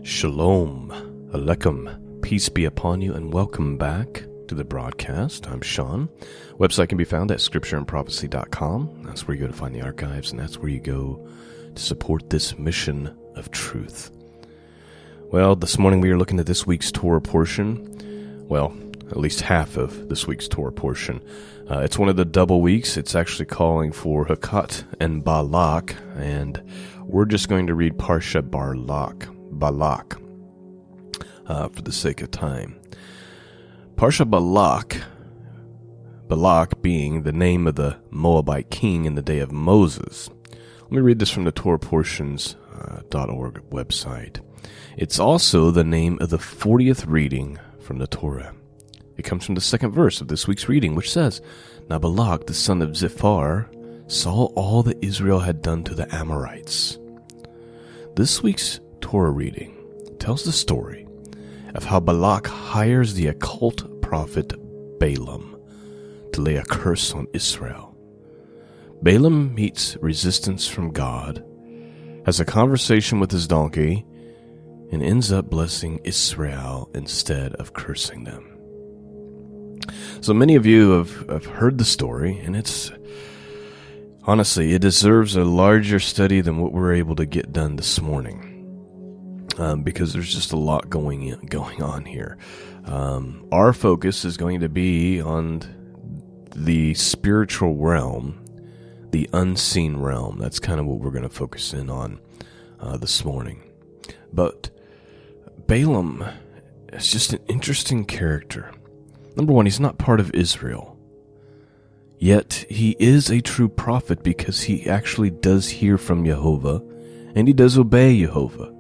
Shalom, Aleichem, peace be upon you, and welcome back to the broadcast. I'm Shawn. Website can be found at scriptureandprophecy.com. That's where you go to find the archives, and that's where you go to support this mission of truth. Well, this morning we are looking at this week's Torah portion. Well, at least half of this week's Torah portion. It's one of the double weeks. It's actually calling for Hakat and Balak, and we're just going to read Parsha Balak, for the sake of time. Parsha Balak being the name of the Moabite king in the day of Moses. Let me read this from the TorahPortions.org website. It's also the name of the 40th reading from the Torah. It comes from the second verse of this week's reading, which says, Now Balak, the son of Ziphar, saw all that Israel had done to the Amorites. This week's Torah reading tells the story of how Balak hires the occult prophet Balaam to lay a curse on Israel. Balaam meets resistance from God, has a conversation with his donkey, and ends up blessing Israel instead of cursing them. So many of you have heard the story, and it's honestly, it deserves a larger study than what we're able to get done this morning. Because there's just a lot going on here. Our focus is going to be on the spiritual realm, the unseen realm. That's kind of what we're going to focus in on this morning. But Balaam is just an interesting character. Number one, he's not part of Israel. Yet he is a true prophet because he actually does hear from Jehovah and he does obey Jehovah.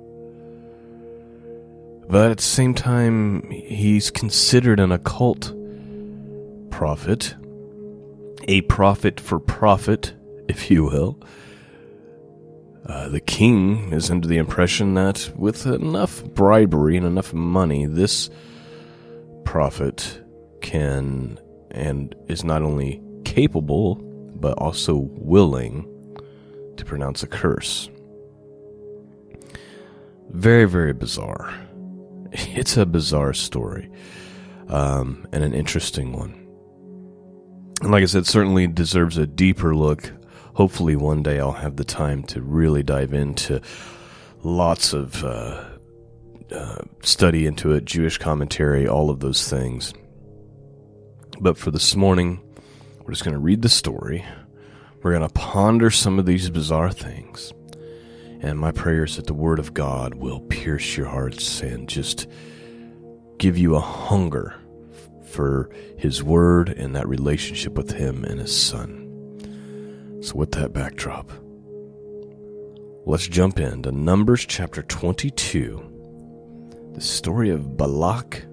But at the same time, he's considered an occult prophet, a prophet for profit, if you will. The king is under the impression that with enough bribery and enough money, this prophet can and is not only capable, but also willing to pronounce a curse. Very, very bizarre. It's a bizarre story, and an interesting one. And like I said, certainly deserves a deeper look. Hopefully one day I'll have the time to really dive into lots of study into it, Jewish commentary, all of those things. But for this morning, we're just going to read the story. We're going to ponder some of these bizarre things. And my prayer is that the Word of God will pierce your hearts and just give you a hunger for His Word and that relationship with Him and His Son. So with that backdrop, let's jump into Numbers chapter 22, the story of Balak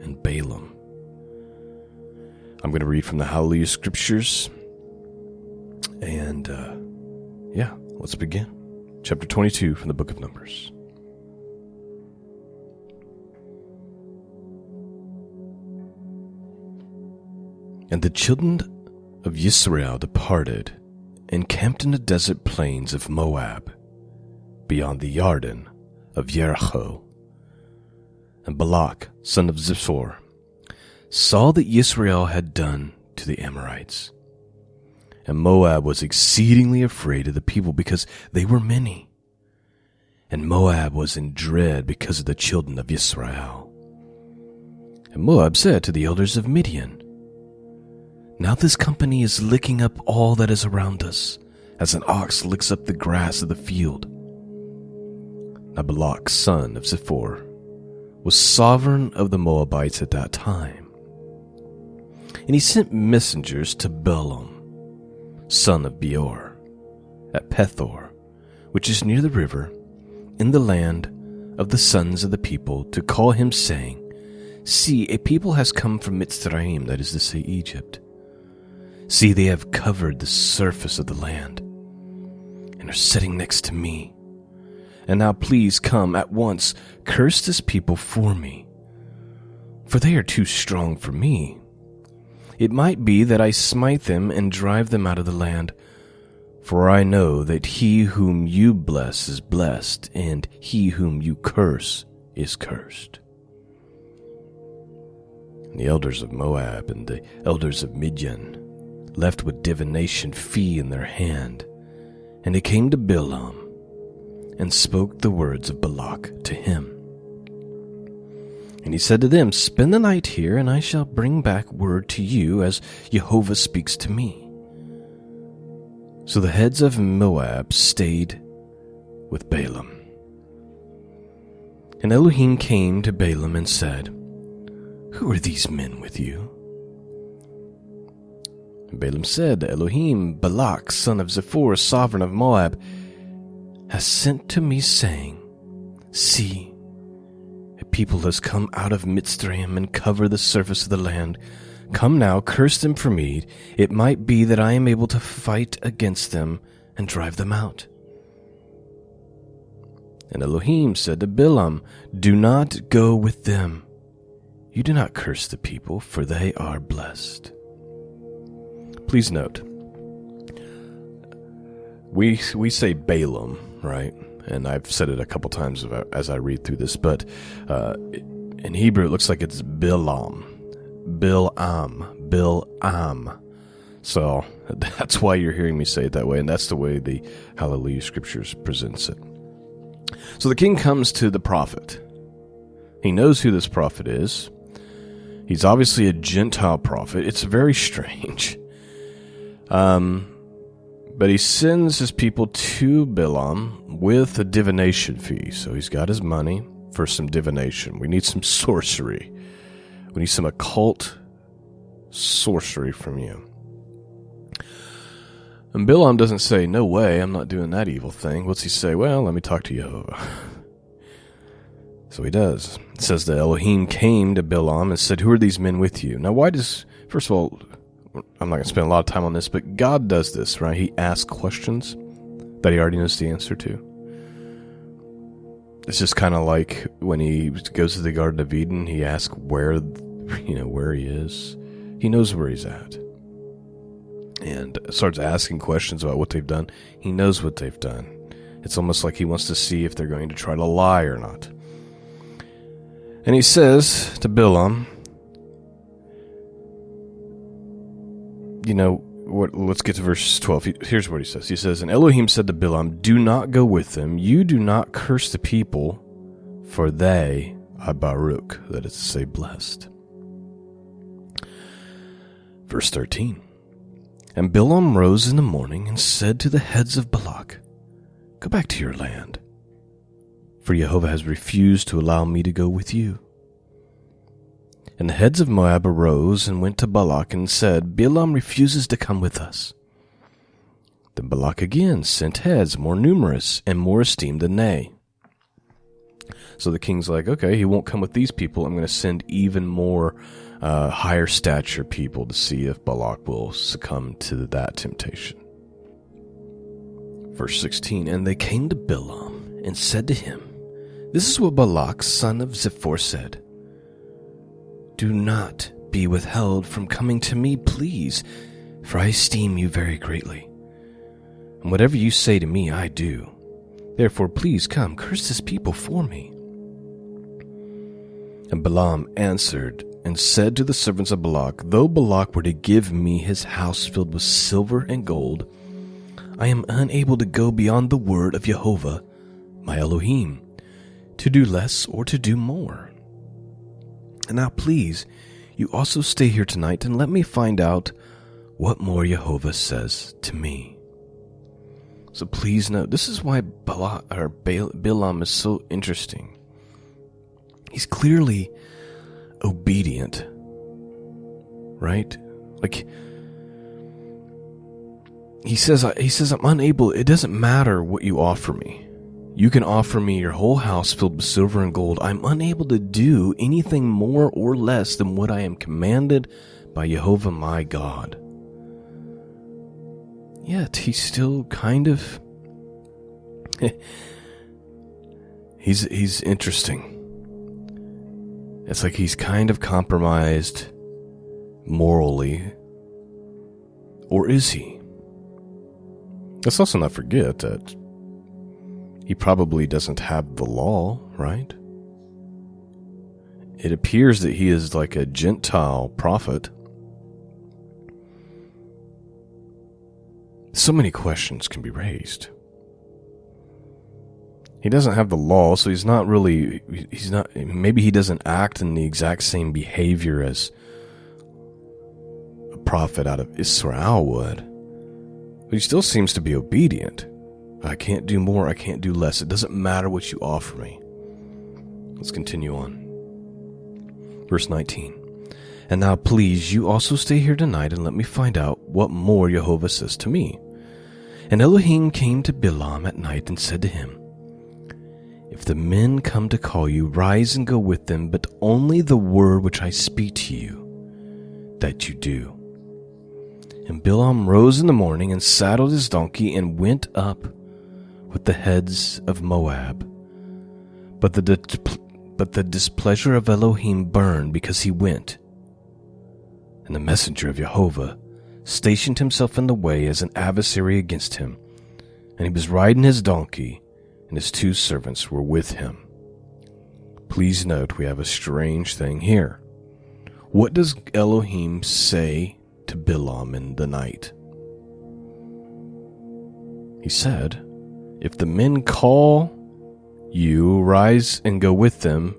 and Balaam. I'm going to read from the Hallelujah Scriptures, and let's begin. Chapter 22 from the book of Numbers. And the children of Israel departed and camped in the desert plains of Moab, beyond the Jordan of Jericho. And Balak, son of Ziphar, saw that Israel had done to the Amorites. And Moab was exceedingly afraid of the people because they were many. And Moab was in dread because of the children of Israel. And Moab said to the elders of Midian, Now this company is licking up all that is around us, as an ox licks up the grass of the field. Now Balak, son of Ziphar, was sovereign of the Moabites at that time. And he sent messengers to Balaam, son of Peor, at Peor, which is near the river, in the land of the sons of the people, to call him, saying, See, a people has come from Mitzrayim, that is to say, Egypt. See, they have covered the surface of the land, and are sitting next to me. And now please come at once, curse this people for me, for they are too strong for me. It might be that I smite them and drive them out of the land, For I know that he whom you bless is blessed, and he whom you curse is cursed. And the elders of Moab and the elders of Midian left with divination fee in their hand, and they came to Balaam and spoke the words of Balak to him. And he said to them, Spend the night here, and I shall bring back word to you as Jehovah speaks to me. So the heads of Moab stayed with Balaam. And Elohim came to Balaam and said, Who are these men with you? And Balaam said, Elohim, Balak, son of Zippor, sovereign of Moab, has sent to me, saying, See, a people has come out of Mitzrayim and covered the surface of the land. Come now, curse them for me. It might be that I am able to fight against them and drive them out. And Elohim said to Balaam, Do not go with them. You do not curse the people, for they are blessed. Please note, we say Balaam, right? And I've said it a couple times as I read through this, but in Hebrew it looks like it's Balaam. So that's why you're hearing me say it that way, and that's the way the Hallelujah Scriptures presents it. So the king comes to the prophet. He knows who this prophet is. He's obviously a Gentile prophet. It's very strange. But he sends his people to Balaam with a divination fee. So he's got his money for some divination. We need some sorcery. We need some occult sorcery from you. And Balaam doesn't say, No way, I'm not doing that evil thing. What's he say? Well, let me talk to Jehovah. So he does. It says that Elohim came to Balaam and said, Who are these men with you? Now, first of all, I'm not going to spend a lot of time on this, but God does this, right? He asks questions that he already knows the answer to. It's just kind of like when he goes to the Garden of Eden, he asks where he is. He knows where he's at. And starts asking questions about what they've done. He knows what they've done. It's almost like he wants to see if they're going to try to lie or not. And he says to Balaam, let's get to verse 12. Here's what he says. He says, And Elohim said to Balaam, Do not go with them. You do not curse the people, for they are Baruch, that is to say, blessed. Verse 13. And Balaam rose in the morning and said to the heads of Balak, Go back to your land, for Jehovah has refused to allow me to go with you. And the heads of Moab arose and went to Balak and said, Balaam refuses to come with us. Then Balak again sent heads more numerous and more esteemed than they. So the king's like, okay, he won't come with these people. I'm going to send even more higher stature people to see if Balak will succumb to that temptation. Verse 16, And they came to Balaam and said to him, This is what Balak, son of Zippor, said. Do not be withheld from coming to me, please, for I esteem you very greatly. And whatever you say to me, I do. Therefore, please come, curse this people for me. And Balaam answered and said to the servants of Balak, Though Balak were to give me his house filled with silver and gold, I am unable to go beyond the word of Jehovah, my Elohim, to do less or to do more. And now please, you also stay here tonight and let me find out what more Jehovah says to me. So please note, this is why Balaam is so interesting. He's clearly obedient, right? Like, he says, I'm unable, it doesn't matter what you offer me. You can offer me your whole house filled with silver and gold. I'm unable to do anything more or less than what I am commanded by Jehovah my God. Yet he's still kind of he's interesting. It's like he's kind of compromised morally. Or is he? Let's also not forget that he probably doesn't have the law, right? It appears that he is like a Gentile prophet. So many questions can be raised. He doesn't have the law, so maybe he doesn't act in the exact same behavior as a prophet out of Israel would. But he still seems to be obedient. I can't do more, I can't do less. It doesn't matter what you offer me. Let's continue on. Verse 19. And now please, you also stay here tonight and let me find out what more Jehovah says to me. And Elohim came to Balaam at night and said to him, if the men come to call you, rise and go with them, but only the word which I speak to you, that you do. And Balaam rose in the morning and saddled his donkey and went up with the heads of Moab. But the displeasure of Elohim burned because he went. And the messenger of Jehovah stationed himself in the way as an adversary against him. And he was riding his donkey, and his 2 servants were with him. Please note, we have a strange thing here. What does Elohim say to Balaam in the night? He said, if the men call you, rise and go with them,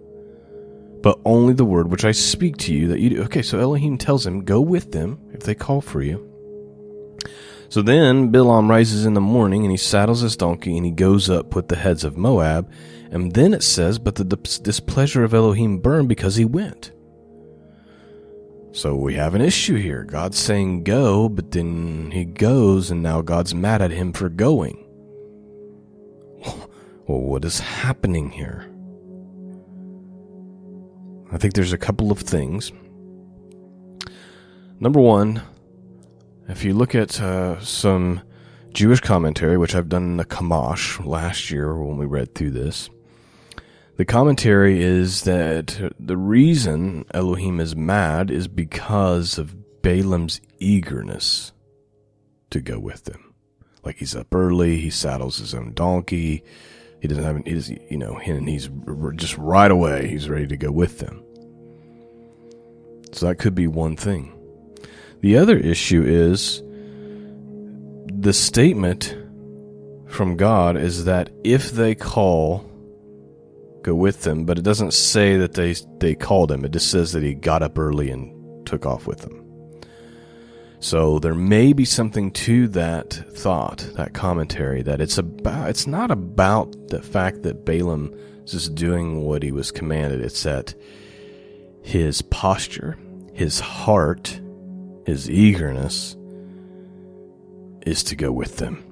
but only the word which I speak to you that you do. Okay, so Elohim tells him, go with them if they call for you. So then Balaam rises in the morning and he saddles his donkey and he goes up with the heads of Moab. And then it says, but the displeasure of Elohim burned because he went. So we have an issue here. God's saying go, but then he goes and now God's mad at him for going. Well, what is happening here? I think there's a couple of things. Number one, if you look at some Jewish commentary, which I've done in the Kamash last year when we read through this, the commentary is that the reason Elohim is mad is because of Balaam's eagerness to go with them. Like he's up early, he saddles his own donkey, and he's just right away, he's ready to go with them. So that could be one thing. The other issue is the statement from God is that if they call, go with them, but it doesn't say that they called him. It just says that he got up early and took off with them. So there may be something to that thought, that commentary, that it's not about the fact that Balaam is just doing what he was commanded. It's that his posture, his heart, his eagerness is to go with them.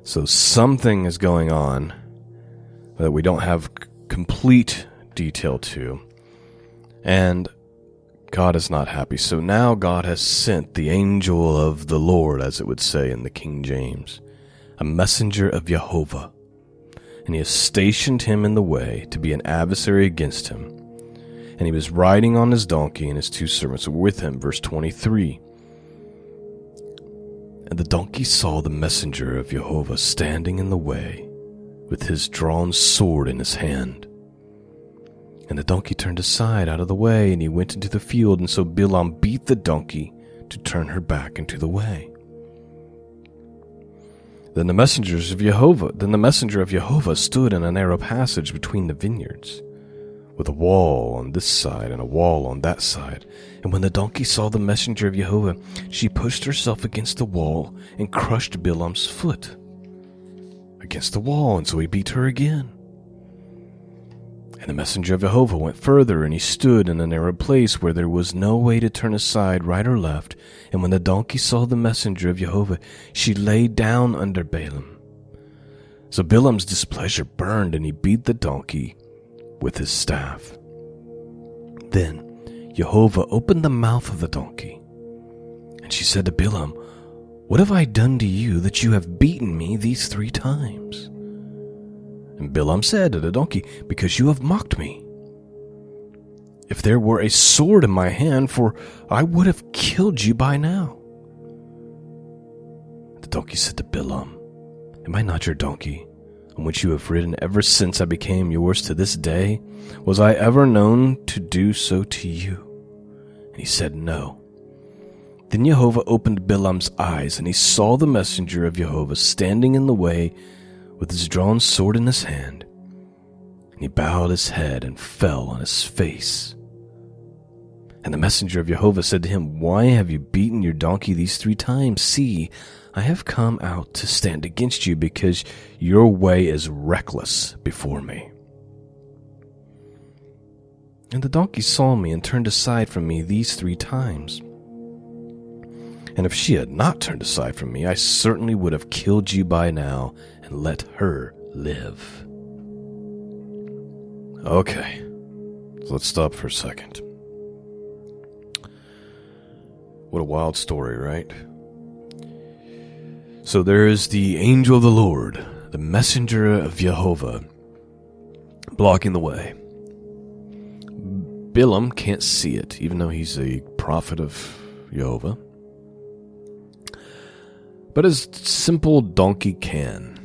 So something is going on that we don't have complete detail to, and God is not happy. So now God has sent the angel of the Lord, as it would say in the King James, a messenger of Jehovah, and he has stationed him in the way to be an adversary against him. And he was riding on his donkey, and his 2 servants were with him. Verse 23. And the donkey saw the messenger of Jehovah standing in the way, with his drawn sword in his hand. And the donkey turned aside out of the way, and he went into the field, and so Balaam beat the donkey to turn her back into the way. Then the messenger of Jehovah stood in a narrow passage between the vineyards, with a wall on this side and a wall on that side. And when the donkey saw the messenger of Jehovah, she pushed herself against the wall and crushed Balaam's foot against the wall, and so he beat her again. And the messenger of Jehovah went further, and he stood in a narrow place where there was no way to turn aside right or left. And when the donkey saw the messenger of Jehovah, she lay down under Balaam. So Balaam's displeasure burned, and he beat the donkey with his staff. Then Jehovah opened the mouth of the donkey, and she said to Balaam, "What have I done to you that you have beaten me these 3 times?" And Balaam said to the donkey, "Because you have mocked me. If there were a sword in my hand, for I would have killed you by now." The donkey said to Balaam, "Am I not your donkey, on which you have ridden ever since I became yours to this day? Was I ever known to do so to you?" And he said, "No." Then Jehovah opened Balaam's eyes, and he saw the messenger of Jehovah standing in the way with his drawn sword in his hand. And he bowed his head and fell on his face. And the messenger of Jehovah said to him, "Why have you beaten your donkey these 3 times? See, I have come out to stand against you because your way is reckless before me." And the donkey saw me and turned aside from me these 3 times. And if she had not turned aside from me, I certainly would have killed you by now and let her live. Okay, so let's stop for a second. What a wild story, right? So there is the angel of the Lord, the messenger of Jehovah, blocking the way. Balaam can't see it, even though he's a prophet of Jehovah. But his simple donkey can.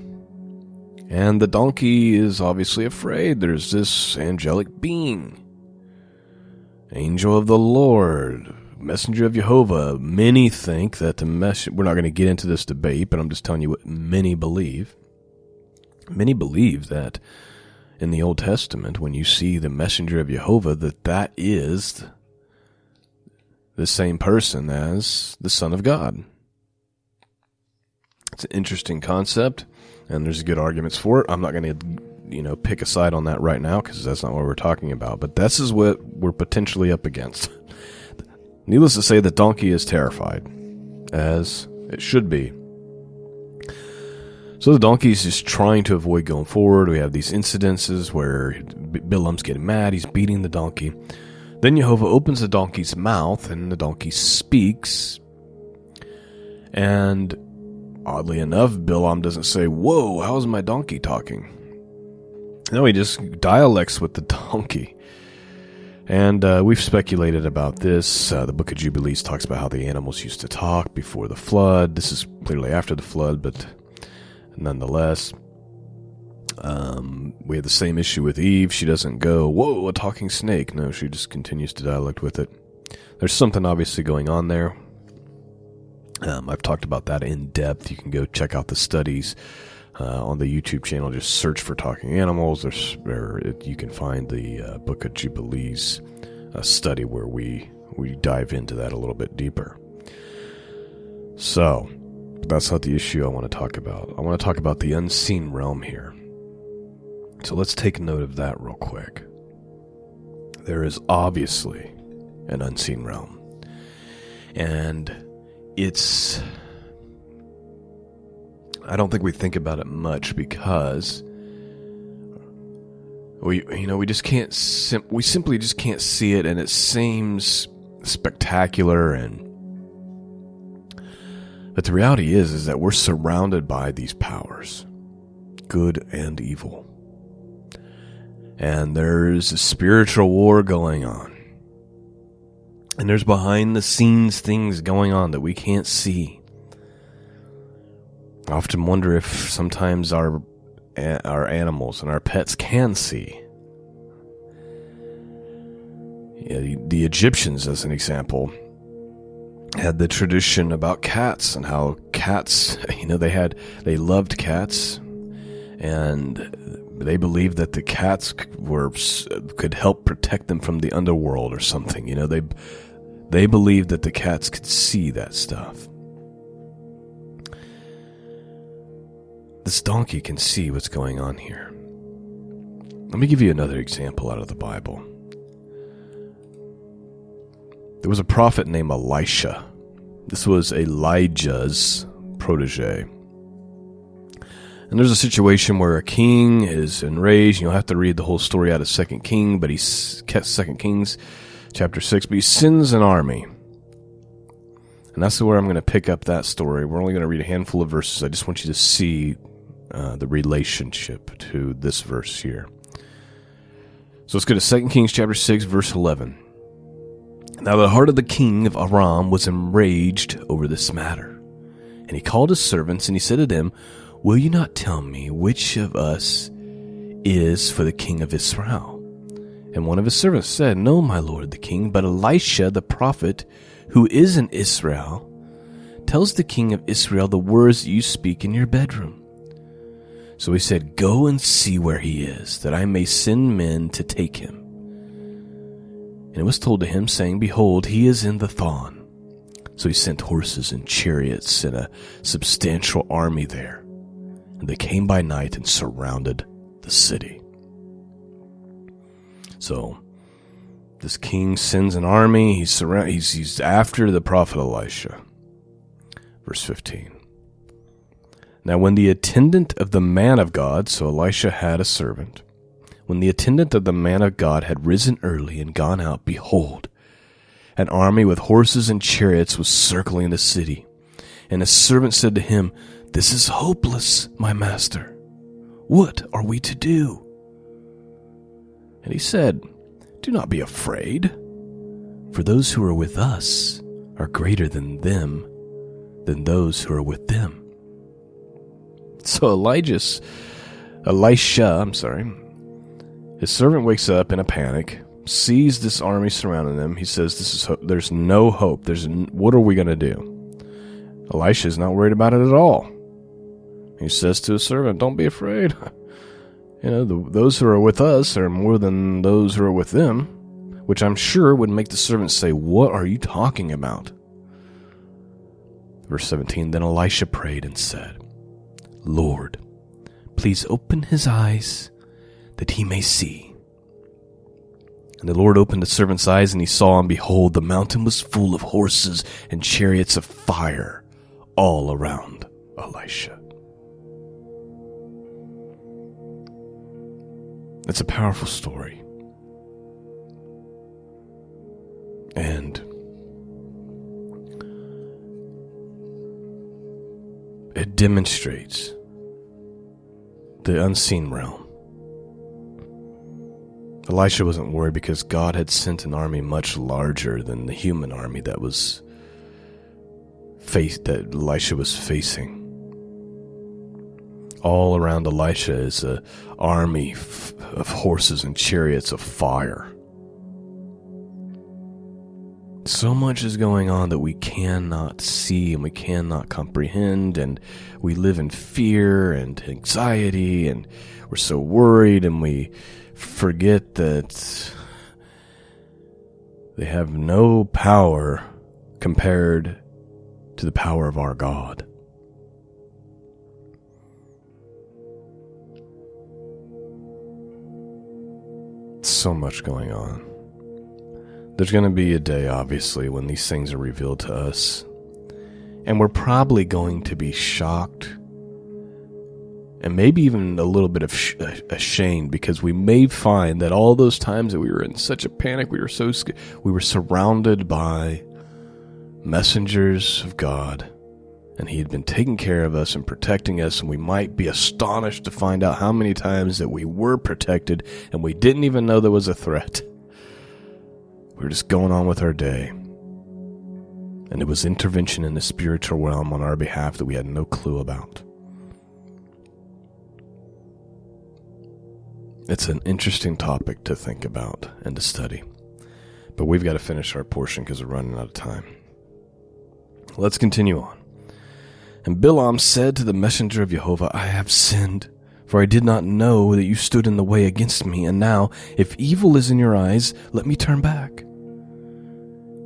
And the donkey is obviously afraid. There's this angelic being. Angel of the Lord, messenger of Jehovah. Many think that we're not going to get into this debate, but I'm just telling you what many believe. Many believe that in the Old Testament, when you see the messenger of Jehovah, that is the same person as the Son of God. It's an interesting concept, and there's good arguments for it. I'm not going to, pick a side on that right now, because that's not what we're talking about. But this is what we're potentially up against. Needless to say, the donkey is terrified, as it should be. So the donkey is just trying to avoid going forward. We have these incidences where Balaam's getting mad. He's beating the donkey. Then Jehovah opens the donkey's mouth, and the donkey speaks. And oddly enough, Balaam doesn't say, "Whoa, how is my donkey talking?" No, he just dialects with the donkey. And we've speculated about this. The book of Jubilees talks about how the animals used to talk before the flood. This is clearly after the flood, but nonetheless, we have the same issue with Eve. She doesn't go, "Whoa, a talking snake." No, she just continues to dialect with it. There's something obviously going on there. I've talked about that in depth. You can go check out the studies on the YouTube channel. Just search for talking animals. You can find the Book of Jubilees study where we dive into that a little bit deeper. So, that's not the issue I want to talk about. I want to talk about the unseen realm here. So let's take note of that real quick. There is obviously an unseen realm. And I don't think we think about it much because we just can't we simply just can't see it, and it seems spectacular, but the reality is that we're surrounded by these powers, good and evil. And there's a spiritual war going on. And there's behind the scenes things going on that we can't see. I often wonder if sometimes our animals and our pets can see. The Egyptians, as an example, had the tradition about cats and how cats, they loved cats, and they believed that the cats could help protect them from the underworld or something. They believed that the cats could see that stuff. This donkey can see what's going on here. Let me give you another example out of the Bible. There was a prophet named Elisha. This was Elijah's protege. And there's a situation where a king is enraged. You'll have to read the whole story out of 2 Kings chapter 6, but he sends an army. And that's where I'm going to pick up that story. We're only going to read a handful of verses. I just want you to see the relationship to this verse here. So let's go to 2 Kings chapter 6, verse 11. Now the heart of the king of Aram was enraged over this matter. And he called his servants, and he said to them, "Will you not tell me which of us is for the king of Israel?" And one of his servants said, "No, my lord the king, but Elisha the prophet, who is in Israel, tells the king of Israel the words you speak in your bedroom." So he said, "Go and see where he is, that I may send men to take him." And it was told to him, saying, "Behold, he is in the Thon." So he sent horses and chariots and a substantial army there. And they came by night and surrounded the city. So this king sends an army. He's after the prophet Elisha. Verse 15. Now when the attendant of the man of God, so Elisha had a servant, when the attendant of the man of God had risen early and gone out, behold, an army with horses and chariots was circling the city. And his servant said to him, "This is hopeless, my master. What are we to do?" And he said, "Do not be afraid, for those who are with us are greater than those who are with them." So Elisha, his servant wakes up in a panic, sees this army surrounding them. He says, "There's no hope. What are we going to do?" Elisha's not worried about it at all. He says to his servant, "Don't be afraid. Those who are with us are more than those who are with them," which I'm sure would make the servant say, "What are you talking about?" Verse 17, then Elisha prayed and said, "Lord, please open his eyes that he may see." And the Lord opened the servant's eyes, and he saw, and behold, the mountain was full of horses and chariots of fire all around Elisha. It's a powerful story. And it demonstrates the unseen realm. Elisha wasn't worried because God had sent an army much larger than the human army that Elisha was facing. All around Elisha is an army of horses and chariots of fire. So much is going on that we cannot see and we cannot comprehend, and we live in fear and anxiety, and we're so worried, and we forget that they have no power compared to the power of our God. So much going on. There's going to be a day, obviously, when these things are revealed to us, and we're probably going to be shocked and maybe even a little bit of ashamed, because we may find that all those times that we were in such a panic, we were so scared, we were surrounded by messengers of God, and he had been taking care of us and protecting us, and we might be astonished to find out how many times that we were protected and we didn't even know there was a threat. We were just going on with our day, and it was intervention in the spiritual realm on our behalf that we had no clue about. It's an interesting topic to think about and to study, but we've got to finish our portion because we're running out of time. Let's continue on. And Balaam said to the messenger of Jehovah, "I have sinned, for I did not know that you stood in the way against me, and now, if evil is in your eyes, let me turn back."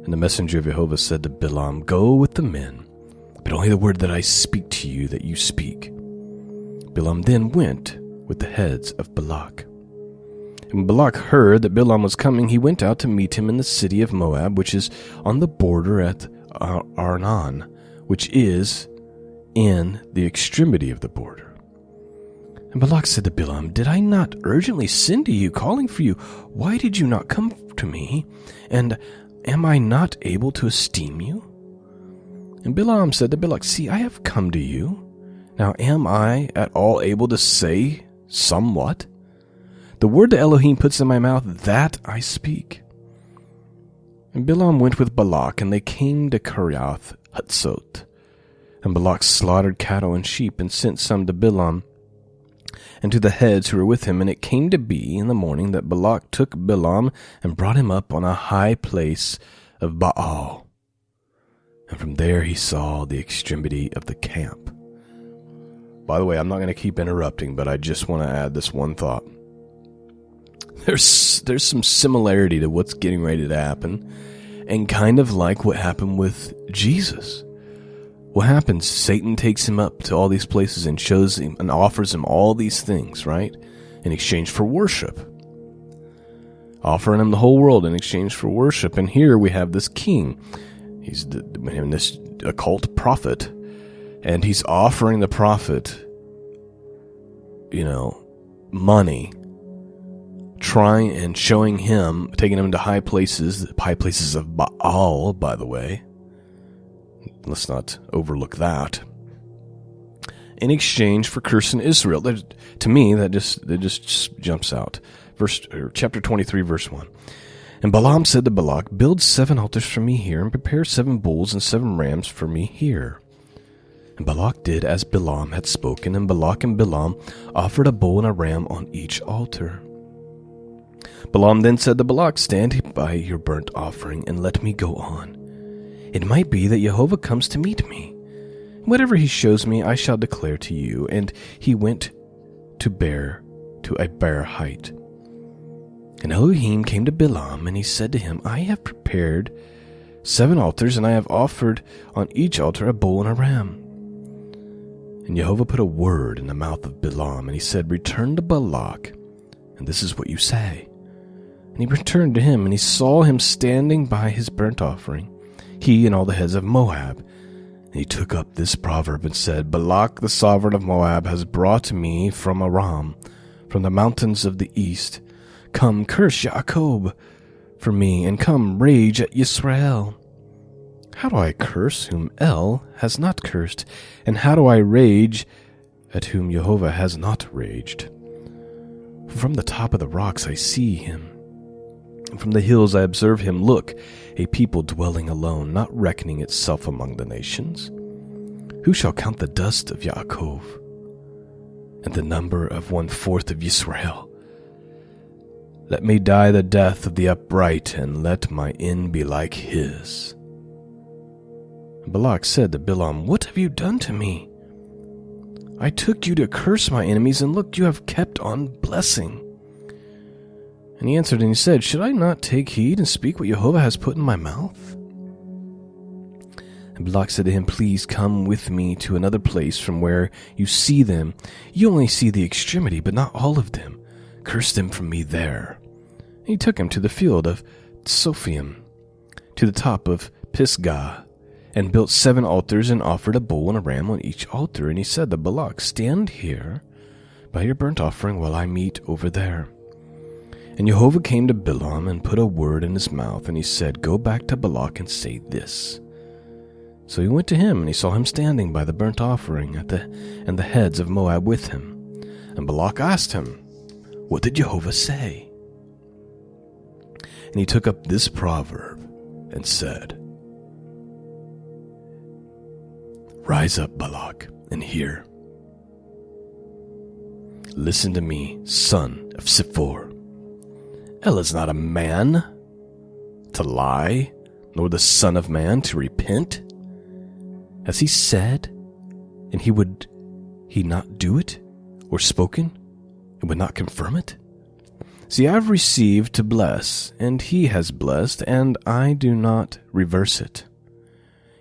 And the messenger of Jehovah said to Balaam, "Go with the men, but only the word that I speak to you that you speak." Balaam then went with the heads of Balak. And when Balak heard that Balaam was coming, he went out to meet him in the city of Moab, which is on the border at Arnon, which is in the extremity of the border. And Balak said to Balaam, "Did I not urgently send to you, calling for you? Why did you not come to me? And am I not able to esteem you?" And Balaam said to Balak, "See, I have come to you. Now am I at all able to say somewhat? The word that Elohim puts in my mouth, that I speak." And Balaam went with Balak, and they came to Chariot Hatzot. And Balak slaughtered cattle and sheep, and sent some to Balaam and to the heads who were with him. And it came to be in the morning that Balak took Balaam and brought him up on a high place of Baal. And from there he saw the extremity of the camp. By the way, I'm not going to keep interrupting, but I just want to add this one thought. There's some similarity to what's getting ready to happen, and kind of like what happened with Jesus. What happens? Satan takes him up to all these places and shows him and offers him all these things, right? In exchange for worship. Offering him the whole world in exchange for worship. And here we have this king. He's this occult prophet. And he's offering the prophet, money. Trying and showing him, taking him to high places of Baal, by the way. Let's not overlook that. In exchange for cursing Israel. To me, that just jumps out. Chapter 23, verse 1. And Balaam said to Balak, build 7 altars for me here, and prepare 7 bulls and 7 rams for me here. And Balak did as Balaam had spoken, and Balak and Balaam offered a bull and a ram on each altar. Balaam then said to Balak, stand by your burnt offering, and let me go on. It might be that Jehovah comes to meet me. Whatever he shows me, I shall declare to you. And he went to a bare height. And Elohim came to Balaam, and he said to him, I have prepared 7 altars, and I have offered on each altar a bull and a ram. And Jehovah put a word in the mouth of Balaam, and he said, return to Balak, and this is what you say. And he returned to him, and he saw him standing by his burnt offering, he and all the heads of Moab. And he took up this proverb and said, Balak the sovereign of Moab has brought me from Aram, from the mountains of the east. Come, curse Jacob for me, and come, rage at Yisrael. How do I curse whom El has not cursed? And how do I rage at whom Jehovah has not raged? From the top of the rocks I see him. And from the hills I observe him. Look, a people dwelling alone, not reckoning itself among the nations. Who shall count the dust of Yaakov, and the number of 1/4 of Yisrael? Let me die the death of the upright, and let my end be like his. And Balak said to Balaam, what have you done to me? I took you to curse my enemies, and look, you have kept on blessing. And he answered and he said, should I not take heed and speak what Jehovah has put in my mouth? And Balak said to him, please come with me to another place from where you see them. You only see the extremity, but not all of them. Curse them from me there. And he took him to the field of Sophium, to the top of Pisgah, and built 7 altars and offered a bull and a ram on each altar. And he said to Balak, stand here by your burnt offering while I meet over there. And Jehovah came to Balaam and put a word in his mouth, and he said, go back to Balak and say this. So he went to him, and he saw him standing by the burnt offering and the heads of Moab with him. And Balak asked him, what did Jehovah say? And he took up this proverb and said, rise up, Balak, and hear. Listen to me, son of Zippor. El is not a man to lie, nor the son of man to repent. Has he said, and would he not do it, or spoken, and would not confirm it? See, I have received to bless, and he has blessed, and I do not reverse it.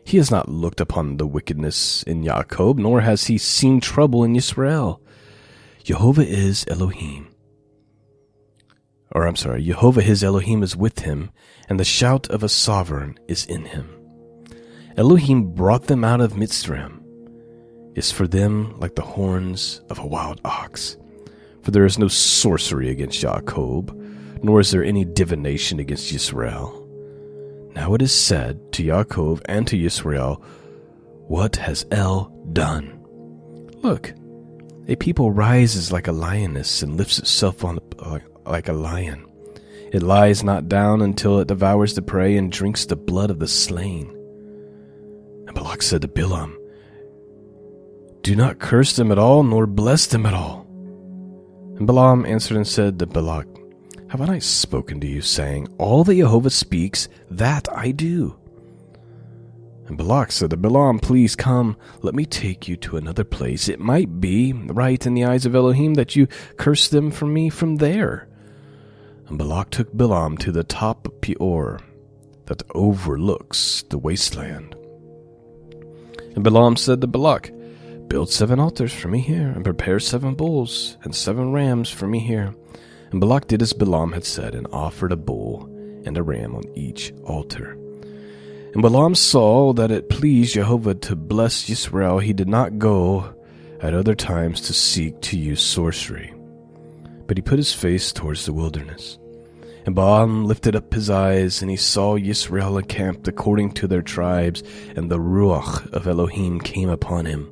He has not looked upon the wickedness in Jacob, nor has he seen trouble in Yisrael. Jehovah is Elohim. Jehovah his Elohim is with him, and the shout of a sovereign is in him. Elohim brought them out of Mitzrayim, is for them like the horns of a wild ox. For there is no sorcery against Jacob, nor is there any divination against Yisrael. Now it is said to Jacob and to Yisrael, what has El done? Look, a people rises like a lioness and lifts itself on like a lion. It lies not down until it devours the prey and drinks the blood of the slain. And Balak said to Balaam, do not curse them at all, nor bless them at all. And Balaam answered and said to Balak, have I not spoken to you, saying, all that Jehovah speaks, that I do? And Balak said to Balaam, please come, let me take you to another place. It might be right in the eyes of Elohim that you curse them from me from there. And Balak took Balaam to the top of Peor, that overlooks the wasteland. And Balaam said to Balak, build 7 altars for me here, and prepare 7 bulls and 7 rams for me here. And Balak did as Balaam had said, and offered a bull and a ram on each altar. And Balaam saw that it pleased Jehovah to bless Yisrael. He did not go at other times to seek to use sorcery, but he put his face towards the wilderness. And Balaam lifted up his eyes, and he saw Yisrael encamped according to their tribes, and the Ruach of Elohim came upon him.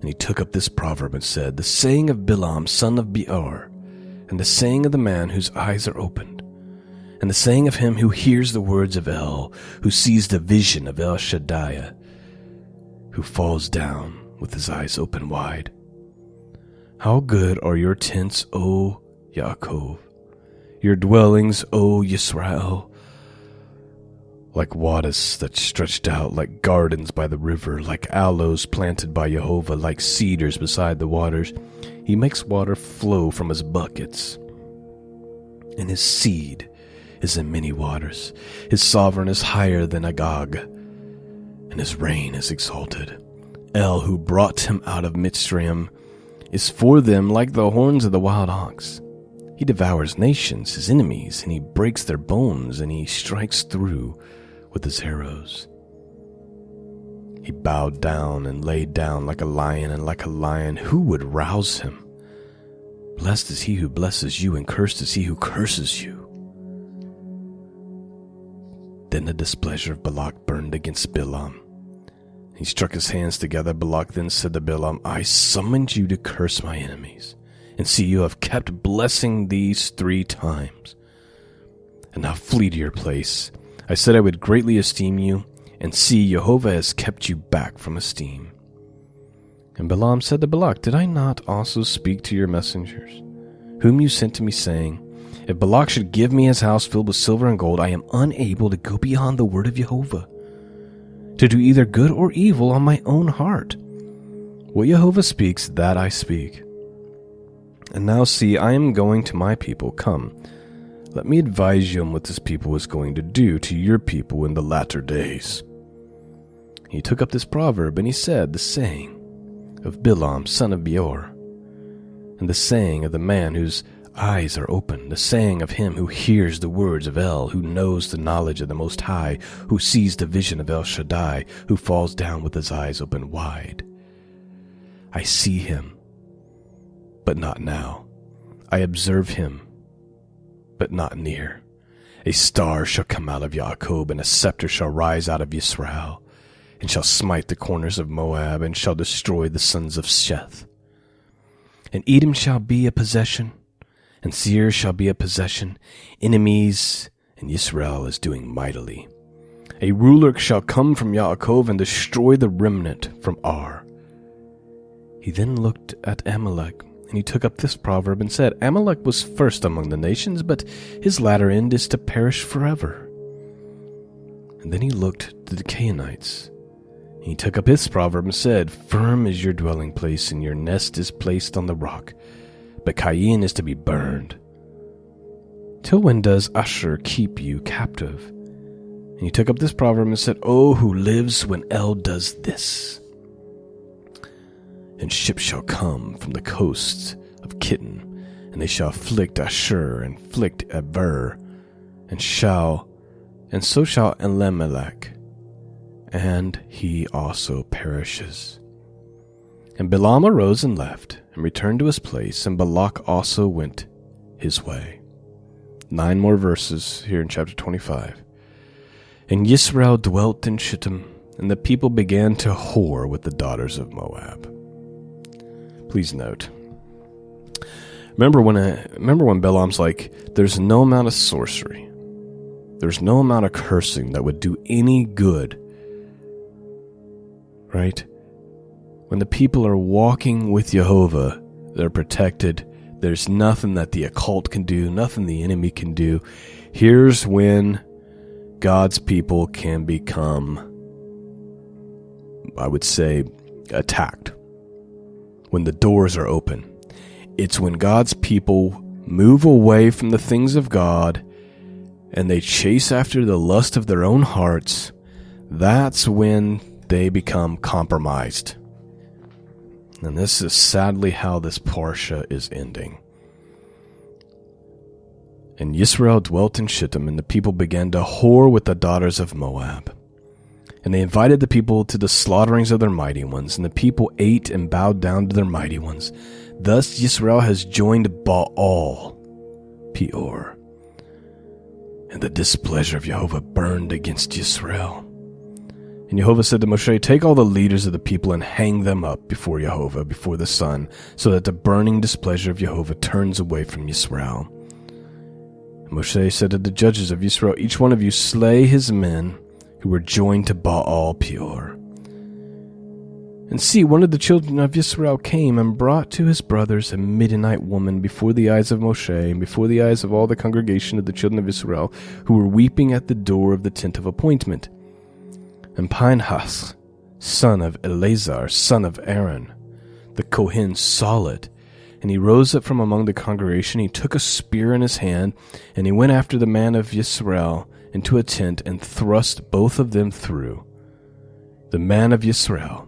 And he took up this proverb and said, the saying of Balaam, son of Peor, and the saying of the man whose eyes are opened, and the saying of him who hears the words of El, who sees the vision of El Shaddai, who falls down with his eyes open wide. How good are your tents, O Yaakov, your dwellings, O Yisrael, like waters that stretched out, like gardens by the river, like aloes planted by Jehovah, like cedars beside the waters. He makes water flow from his buckets, and his seed is in many waters. His sovereign is higher than Agag, and his reign is exalted. El, who brought him out of Mitzrayim, is for them like the horns of the wild ox. He devours nations, his enemies, and he breaks their bones, and he strikes through with his arrows. He bowed down and laid down like a lion, and like a lion, who would rouse him? Blessed is he who blesses you, and cursed is he who curses you. Then the displeasure of Balak burned against Balaam. He struck his hands together. Balak then said to Balaam, I summoned you to curse my enemies, and see, you have kept blessing these 3 times. And now flee to your place. I said I would greatly esteem you, and see, Jehovah has kept you back from esteem. And Balaam said to Balak, did I not also speak to your messengers, whom you sent to me, saying, if Balak should give me his house filled with silver and gold, I am unable to go beyond the word of Jehovah, to do either good or evil on my own heart. What Jehovah speaks, that I speak. And now see, I am going to my people. Come, let me advise you on what this people is going to do to your people in the latter days. He took up this proverb, and he said, the saying of Balaam, son of Peor, and the saying of the man whose eyes are open, the saying of him who hears the words of El, who knows the knowledge of the Most High, who sees the vision of El Shaddai, who falls down with his eyes open wide. I see him, but not now. I observe him, but not near. A star shall come out of Jacob, and a scepter shall rise out of Yisrael, and shall smite the corners of Moab, and shall destroy the sons of Sheth. And Edom shall be a possession, and Seir shall be a possession, enemies, and Yisrael is doing mightily. A ruler shall come from Yaakov, and destroy the remnant from Ar. He then looked at Amalek, and he took up this proverb and said, Amalek was first among the nations, but his latter end is to perish forever. And then he looked to the Canaanites, and he took up his proverb and said, firm is your dwelling place, and your nest is placed on the rock, but Cain is to be burned. Till when does Asher keep you captive? And he took up this proverb and said, Oh, who lives when El does this? And ships shall come from the coasts of Kittim, and they shall afflict Asher, and afflict Eber, and so shall Elimelech, and he also perishes. And Balaam arose and left, and returned to his place, and Balak also went his way. 9 more verses here in chapter 25. And Yisrael dwelt in Shittim, and the people began to whore with the daughters of Moab. Please note, remember when Balaam's like, there's no amount of sorcery, there's no amount of cursing that would do any good, right? When the people are walking with Jehovah, they're protected. There's nothing that the occult can do, nothing the enemy can do. Here's when God's people can become, I would say, attacked. When the doors are open. It's when God's people move away from the things of God and they chase after the lust of their own hearts. That's when they become compromised. And this is sadly how this Parsha is ending. And Yisrael dwelt in Shittim, and the people began to whore with the daughters of Moab. And they invited the people to the slaughterings of their mighty ones, and the people ate and bowed down to their mighty ones. Thus Yisrael has joined Baal, Peor. And the displeasure of Jehovah burned against Yisrael. And Jehovah said to Moshe, take all the leaders of the people and hang them up before Jehovah, before the sun, so that the burning displeasure of Jehovah turns away from Yisrael. And Moshe said to the judges of Yisrael, each one of you slay his men who were joined to Baal Peor. And see, one of the children of Yisrael came and brought to his brothers a Midianite woman before the eyes of Moshe and before the eyes of all the congregation of the children of Israel, who were weeping at the door of the tent of appointment. And Pinehas, son of Eleazar, son of Aaron, the Kohen, saw it. And he rose up from among the congregation. He took a spear in his hand, and he went after the man of Yisrael into a tent and thrust both of them through. The man of Yisrael,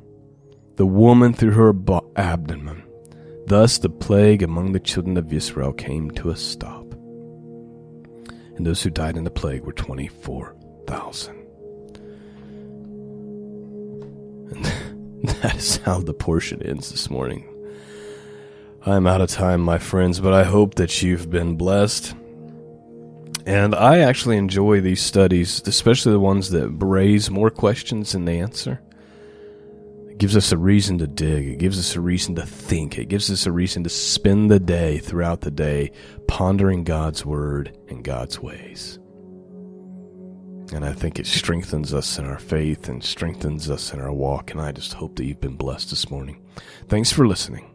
the woman through her abdomen. Thus the plague among the children of Israel came to a stop. And those who died in the plague were 24,000. And that is how the portion ends this morning. I'm out of time, my friends, but I hope that you've been blessed. And I actually enjoy these studies, especially the ones that raise more questions than they answer. It gives us a reason to dig. It gives us a reason to think. It gives us a reason to spend the day, throughout the day, pondering God's word and God's ways. And I think it strengthens us in our faith and strengthens us in our walk. And I just hope that you've been blessed this morning. Thanks for listening.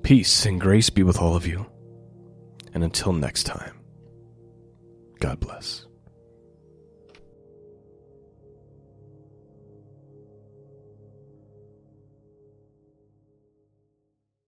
Peace and grace be with all of you. And until next time, God bless.